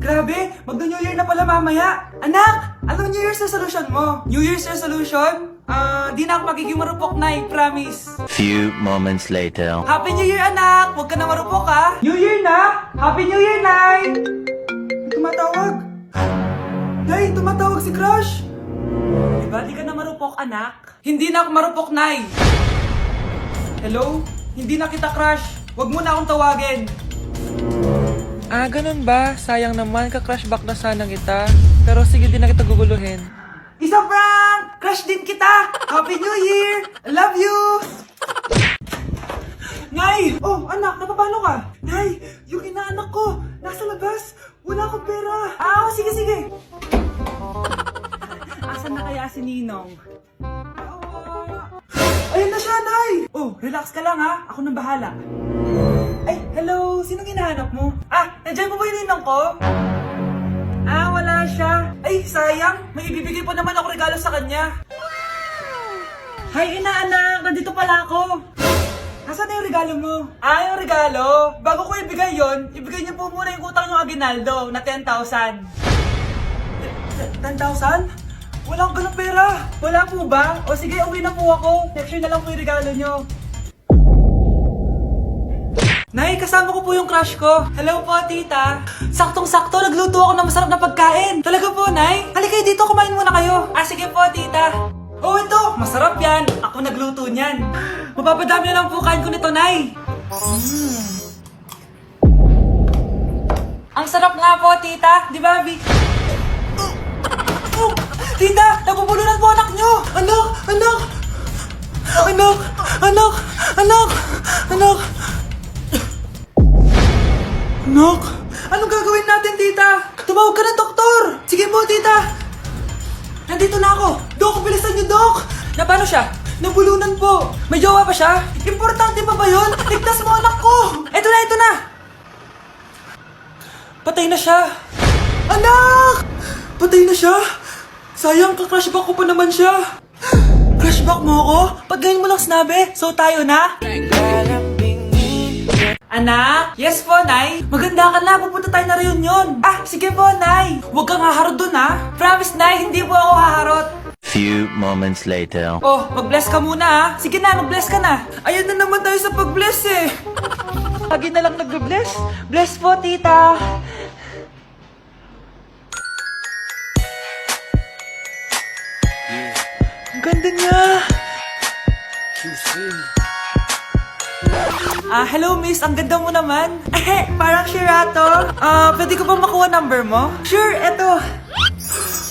Grabe, magno-New Year na pala mamaya. Anak, anong New Year's resolution mo? New Year's resolution? Di na ako magiging marupok, Nay, promise. Few moments later. Happy New Year, anak! Huwag ka na marupok, ha? New Year na! Happy New Year, Nay! May tumatawag. Nay, tumatawag si Crush. Diba, di ka na marupok, anak? Hindi na ako marupok, Nay. Hello? Hindi na kita crush. Huwag mo na akong tawagin. Ganun ba? Sayang naman, ka-crush back na sana kita. Pero sige, di na kita guguluhin. Isa prank! Crush din kita! Happy New Year! I love you! Nay! Oh, anak, napapano ka? Nay, yung inaanak ko, nasa labas. Wala akong pera. Sige, sige. Asan na kaya si Ninong? Ayun na siya, Nay! Oh, relax ka lang, ha? Ako nang bahala. Ay, hello! Sinong hinahanap mo? Nandiyan mo ba yung Ninong ko? Wala siya. Ay, sayang. May ibibigay pa naman ako regalo sa kanya. Hi, inaanak! Nandito pala ako. Nasaan na yung regalo mo? Yung regalo? Bago ko ibigay yon, ibigay niyo po muna yung utang nyo Aguinaldo na 10,000. 10,000? Wala akong ganong pera. Wala po ba? O sige, uwi na po ako. Next year na lang po yung regalo nyo. Nay, kasama ko po yung crush ko. Hello po, tita. Saktong-sakto, nagluto ako ng masarap na pagkain. Talaga po, Nay? Halika dito, kumain muna kayo. Sige po, tita. Oh, ito, masarap yan. Ako nagluto niyan. Mapapadami na lang po kain ko nito, Nay. Ang sarap nga po, tita. Di ba, Vic? Tita, nabubulunan po anak nyo. Anak, anak. Anak, anak, anak, anak. Anak, anong gagawin natin, tita? Tumawag ka ng doktor! Sige po, tita! Nandito na ako! Dok, bilisan niyo, Dok! Na paano siya? Nabulunan po! May jowa pa siya? Importante pa ba yun? Ligtas mo anak ko! Ito na, ito na! Patay na siya! Anak! Patay na siya? Sayang, ka-crushback ko pa naman siya! Crushback mo ako? Pag ngayon mo lang sinabi, so tayo na? Anak? Yes po, Nay. Maganda ka na. Pupunta tayo na reunion. Sige po, Nay. Huwag kang haharot dun, ha? Promise, Nay. Hindi po ako haharot. Few moments later. Oh, mag-bless ka muna, ha? Sige na, mag-bless ka na. Ayun na naman tayo sa pag-bless, eh. Lagi na lang nag-bless. Bless po, tita. Ang ganda niya. Hello miss, ang ganda mo naman. Parang Shirato. Pwede ko ba makuha number mo? Sure, eto.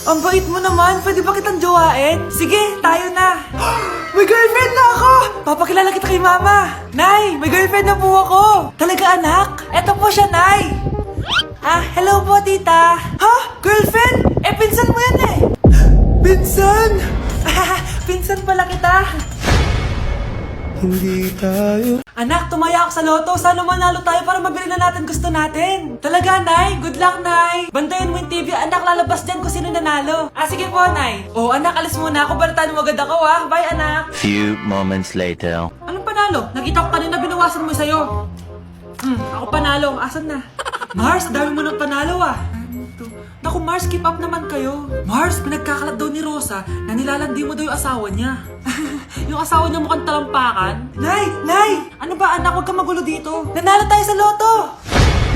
Ang bait mo naman, pwede ba kitang jowain? Sige, tayo na. May girlfriend na ako! Papakilala kita kay mama. Nay, may girlfriend na po ako. Talaga anak? Eto po siya, Nay. Hello po tita. Ha? Girlfriend? Pinsan mo yan eh. Pinsan? Pinsan pala kita. Hindi tayo. Anak, tumaya ako sa loto. Sana manalo tayo para mabili na natin gusto natin. Talaga, Nay? Good luck, Nay. Bantayan mo yung TV. Anak, lalabas dyan kung sino nanalo. Sige po, Nay. Anak, alis muna ako. Balitaan mo agad ako, ha? Bye, anak. Few moments later. Anong panalo? Nakita ko kanina binawasan mo sa'yo. Ako panalo. Asan na? Mars, dami mo ng panalo, Naku, Mars, keep up naman kayo. Mars, pinagkakalat daw ni Rosa na nilalandi mo daw yung asawa niya. Yung asawa niya mukhang talampakan. Nay! Nay! Ano ba, anak? Huwag kang magulo dito. Nanalo tayo sa loto!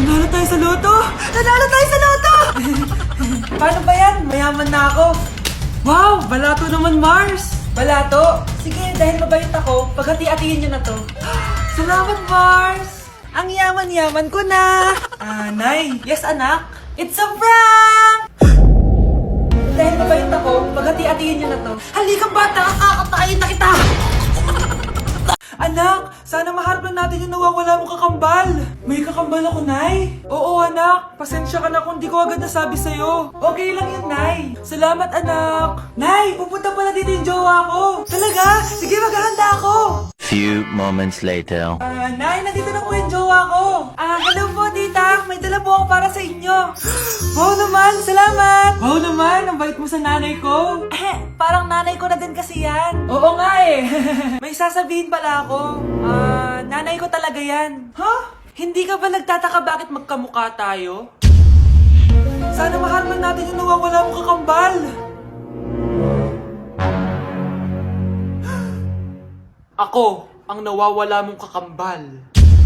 Nanalo tayo sa loto! Nanalo tayo sa loto! Paano ba yan? Mayaman na ako. Wow! Balato naman, Mars! Balato? Sige, dahil mabait ako, paghati-hatiin niyo na to. Salamat, Mars! Ang yaman-yaman ko na! Nay! Yes, anak? It's a prank! Dahil mabait ako, paghati-hatiin niyo na to. Halika bata, kakatayin na kita! Anak, sana maharap na natin yung nawawala mong kakambal. May kakambal ako, Nay. Oo, anak. Pasensya ka na kung di ko agad nasabi sa'yo. Okay lang yun, Nay. Salamat, anak. Nay, pupunta pala dito yung jowa ko. Talaga? Sige, maghahanda ako. Few moments later. Nay, nandito na po yung jowa ko. Hello po, tita. May dala po ako para sa inyo. Wow naman, salamat. Wow naman, ang bait mo sa nanay ko. Parang nanay ko na din kasi yan. Oo nga eh. May sasabihin pala ako. Nanay ko talaga yan. Huh? Hindi ka ba nagtataka bakit magkamukha tayo? Ako, ang nawawala mong kakambal.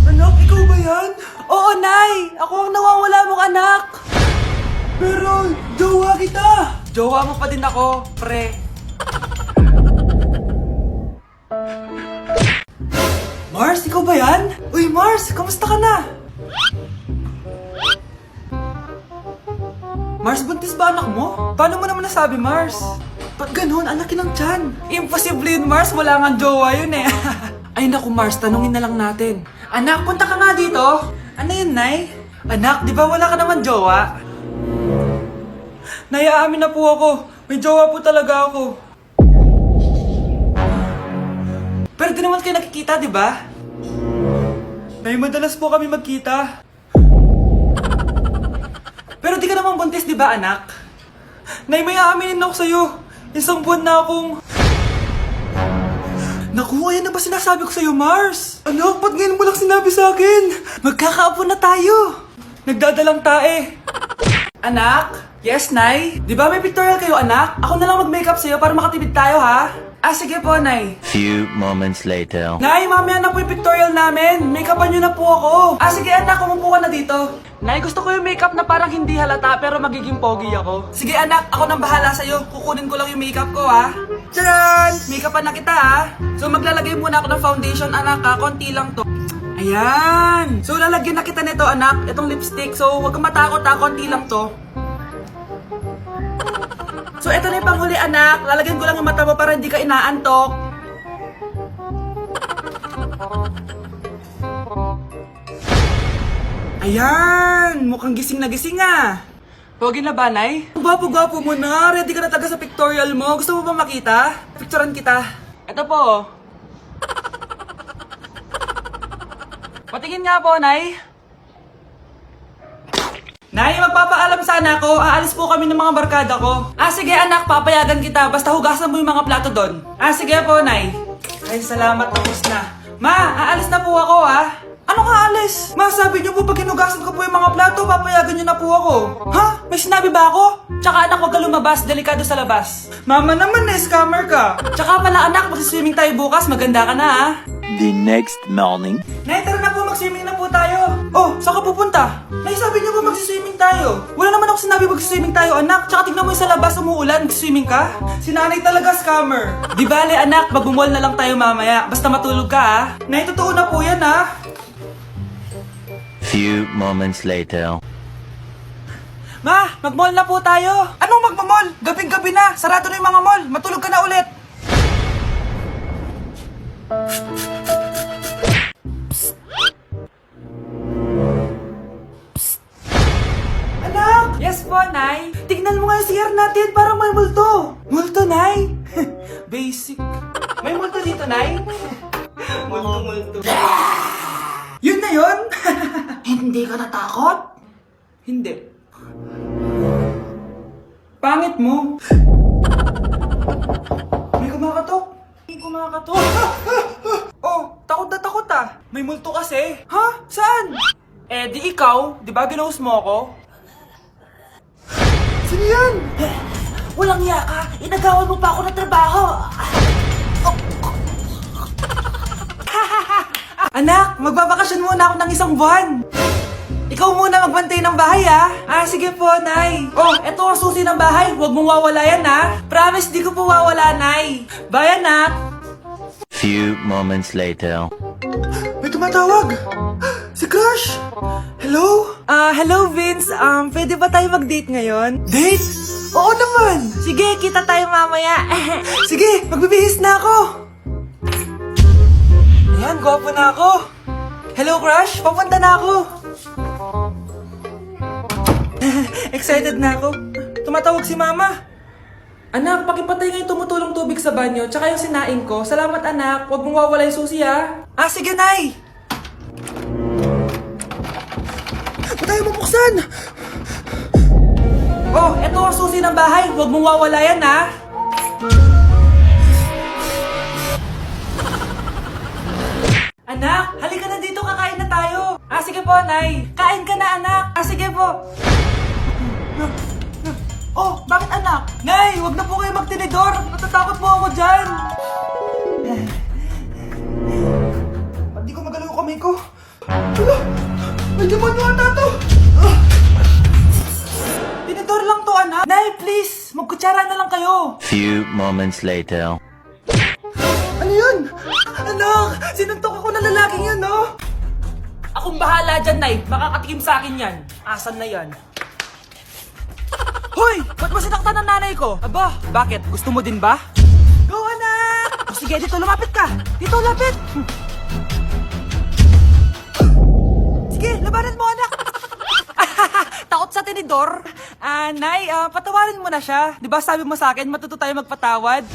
Anak, ikaw ba yan? Oo, Nay! Ako ang nawawala mong anak! Pero, jowa kita! Jowa mo pa din ako, pre. Mars, ikaw ba yan? Uy, Mars, kamusta ka na? Mars, buntis ba anak mo? Paano mo naman nasabi, Mars? Ba't ganun? Anakin ng tiyan. Imposible yun, Mars. Wala nga jowa yun eh. Ay naku, Mars, tanungin na lang natin. Anak, punta ka nga dito. Ano yun, Nay? Anak, di ba wala ka naman jowa? Nay, aamin na po ako. May jowa po talaga ako. Pero di naman kayo nakikita, di ba? Nay, madalas po kami magkita. Pero di ka naman buntis, di ba, anak? Nay, may aaminin ako sa'yo. Isang buwan na akong... Naku, ayan na ba sinasabi ko sa'yo, Mars? Anak, ba't ngayon mo lang sinabi sa'kin? Magkakaapo na tayo. Nagdadalang tae. Anak? Yes, Nay? Di ba may pictorial kayo, anak? Ako na lang mag-makeup sa'yo para makatipid tayo, ha? Ah, sige po, Nay. Few moments later. Nay, mamaya na po yung pictorial namin. Make-upan nyo na po ako. Ah, sige anak, umupo ka na dito. Nay, gusto ko yung makeup na parang hindi halata pero magiging pogi ako. Sige anak, ako nang bahala sa'yo. Kukunin ko lang yung makeup ko, ha? Tcharan! Make-upan na kita, ha? So, maglalagay muna ako ng foundation, anak, ha? Konti lang to. Ayan! So, lalagyan na kita nito, anak. Itong lipstick. So, huwag kang matakot, ha? Konti lang to. So, ito na yung panghuli, anak. Lalagyan ko lang yung mata mo para hindi ka inaantok. Ayan! Mukhang gising na gising, ah. Pogi na ba, Nay? Gwapo-gwapo mo na. Ready ka na talaga sa pictorial mo. Gusto mo ba makita? Picturean kita. Ito po. Patingin nga po, Nay. Nay, magpapaalam sana ako. Aalis po kami ng mga barkada ko. Ah, sige anak, papayagan kita. Basta hugasan mo yung mga plato doon. Ah, sige po, Nay. Ay, salamat, tapos na. Ma, aalis na po ako, ha? Ano ka alis? Ma, sabi niyo po pag hinugasan ko po yung mga plato, papayagan niyo na po ako. Ha? May sinabi ba ako? Tsaka anak, huwag ka lumabas. Delikado sa labas. Mama naman, scammer ka. Tsaka pala anak, magsiswimming tayo bukas. Maganda ka na, ha? The next morning. Nay, tara na po, mag-swimming na po tayo. Oh, saan ka pupunta? Nay, sabi niyo ba mag-swimming tayo? Wala naman ako sinabi mag-swimming tayo, anak. Tsaka tignan mo yung sa labas, umuulan, mag-swimming ka? Si nanay talaga scammer. Di bale, anak, mag-mall na lang tayo mamaya. Basta matulog ka, ha? Nay, totoo na po yan, ha? Few moments later. Ma, mag-mall na po tayo. Anong mag-mall? Gabing-gabi na. Sarado na yung mga mall. Matulog ka na ulit. Anak! Yes po, Nay. Tignan mo nga yung CR natin. Parang may multo. Multo, Nay? Basic. May multo dito, Nay? Multo. Yun na yun? Hindi ka natakot? Hindi. Pangit mo. May kumakatok. May kumakatok. Oh, takot na takot ah. May multo kasi. Ha? Saan? Eh, di ikaw. Di ba ginose mo ako? Sino yan? Walang iya ka. Inagawan mo pa ako ng trabaho. Anak, magbabakasyon muna ako ng isang buwan. Ikaw muna magbantay ng bahay, ha? Ah, sige po, Nay. Oh, eto ang susi ng bahay. Huwag mong wawala yan, ha? Promise, di ko po wawala, Nay. Bye, anak. Few moments later. May tumatawag. Si Crush. Hello? Hello, Vince. Pwede ba tayo mag-date ngayon? Date? Oo naman. Sige, kita tayo mamaya. Sige, magbibihis na ako. Ayan, gwapo na ako. Hello, Crush. Papunta na ako. Excited na ako. Tumatawag si Mama. Anak, pakipatay nga yung tumutulong tubig sa banyo, tsaka yung sinaing ko. Salamat, anak. Huwag mong wawala yung susi, ha? Ah, sige, Nay. Ba't tayo mabuksan? Oh, eto ang susi ng bahay. Huwag mong wawala yan, ha? Anak, halika na dito, kakain na tayo. Ah, sige po, Nay. Kain ka na, anak. Ah, sige po. Oh, bakit anak? Nay, wag na po kayo magtinidor. Natatakot po ako dyan. kamay ko. Hala, may demonyo ata to. Tinidor lang to, anak. Nay, please, magkutsara na lang kayo. Few moments later. Ano yun? Anak, sinuntok ako na lalaking yun, no? Akong bahala dyan, Nay. Makakatikim sa akin yan. Asan na yan? Hoy! Ba't mo sinaktan ng nanay ko? Aba, bakit? Gusto mo din ba? Go, anak! O sige, dito lumapit ka. Dito, lapit. Sige, labanan mo, anak. Takot sa tinidor. Nay, patawarin mo na siya. Di ba sabi mo sa akin, matuto tayo magpatawad?